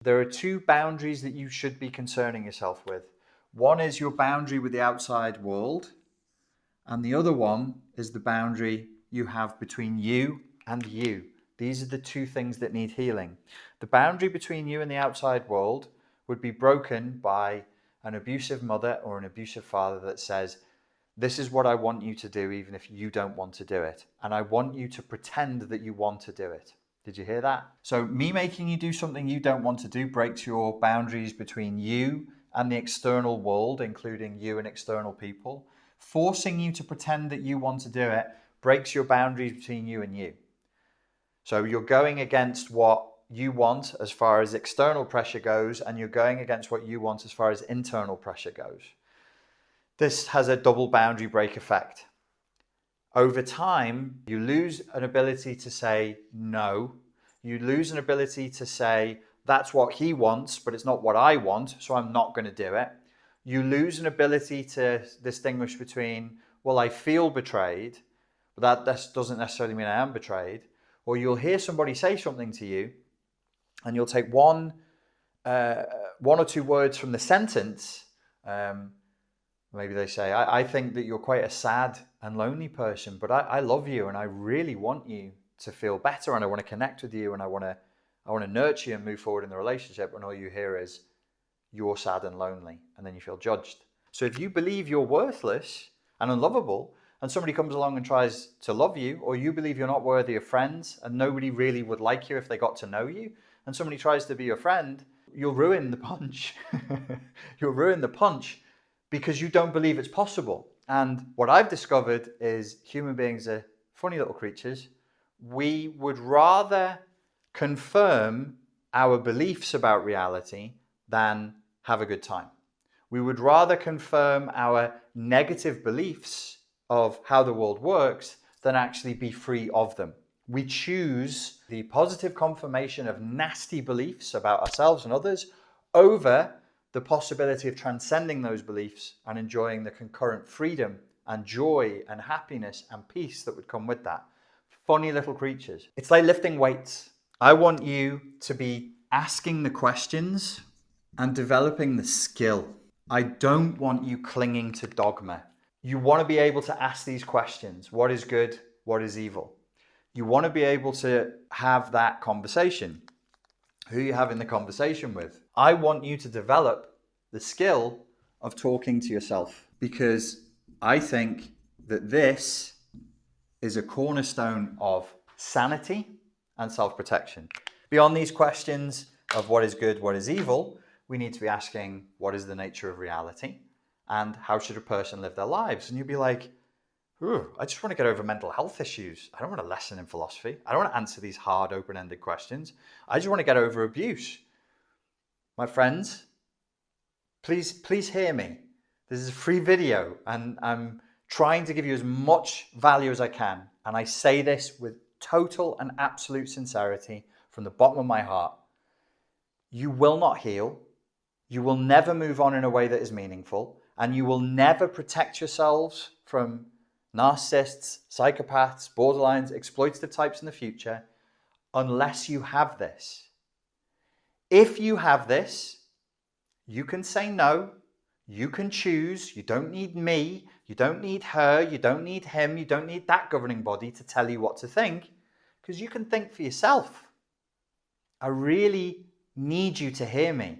There are two boundaries that you should be concerning yourself with. One is your boundary with the outside world, and the other one is the boundary you have between you and you. These are the two things that need healing. The boundary between you and the outside world would be broken by an abusive mother or an abusive father that says, this is what I want you to do, even if you don't want to do it. And I want you to pretend that you want to do it. Did you hear that? So me making you do something you don't want to do breaks your boundaries between you and the external world, including you and external people. Forcing you to pretend that you want to do it breaks your boundaries between you and you. So you're going against what you want as far as external pressure goes, and you're going against what you want as far as internal pressure goes. This has a double boundary break effect. Over time, you lose an ability to say no. You lose an ability to say, that's what he wants, but it's not what I want, so I'm not going to do it. You lose an ability to distinguish between, well, I feel betrayed, but that doesn't necessarily mean I am betrayed. Or you'll hear somebody say something to you, and you'll take one or two words from the sentence. Maybe they say, I think that you're quite a sad and lonely person, but I love you and I really want you to feel better, and I want to connect with you, and I want to nurture you and move forward in the relationship. And all you hear is, you're sad and lonely, and then you feel judged. So if you believe you're worthless and unlovable, and somebody comes along and tries to love you, or you believe you're not worthy of friends and nobody really would like you if they got to know you, and somebody tries to be your friend, you'll ruin the punch. You'll ruin the punch because you don't believe it's possible. And what I've discovered is human beings are funny little creatures. We would rather confirm our beliefs about reality than have a good time. We would rather confirm our negative beliefs of how the world works than actually be free of them. We choose the positive confirmation of nasty beliefs about ourselves and others over the possibility of transcending those beliefs and enjoying the concurrent freedom and joy and happiness and peace that would come with that. Funny little creatures. It's like lifting weights. I want you to be asking the questions and developing the skill. I don't want you clinging to dogma. You want to be able to ask these questions. What is good? What is evil? You want to be able to have that conversation. Who are you having the conversation with? I want you to develop the skill of talking to yourself, because I think that this is a cornerstone of sanity and self-protection. Beyond these questions of what is good, what is evil, we need to be asking, what is the nature of reality? And how should a person live their lives? And you'd be like, I just want to get over mental health issues. I don't want a lesson in philosophy. I don't want to answer these hard, open-ended questions. I just want to get over abuse. My friends, please hear me. This is a free video, and I'm trying to give you as much value as I can. And I say this with total and absolute sincerity from the bottom of my heart. You will not heal. You will never move on in a way that is meaningful. And you will never protect yourselves from narcissists, psychopaths, borderlines, exploitative types in the future unless you have this. If you have this, you can say no, you can choose, you don't need me, you don't need her, you don't need him, you don't need that governing body to tell you what to think, because you can think for yourself. I really need you to hear me.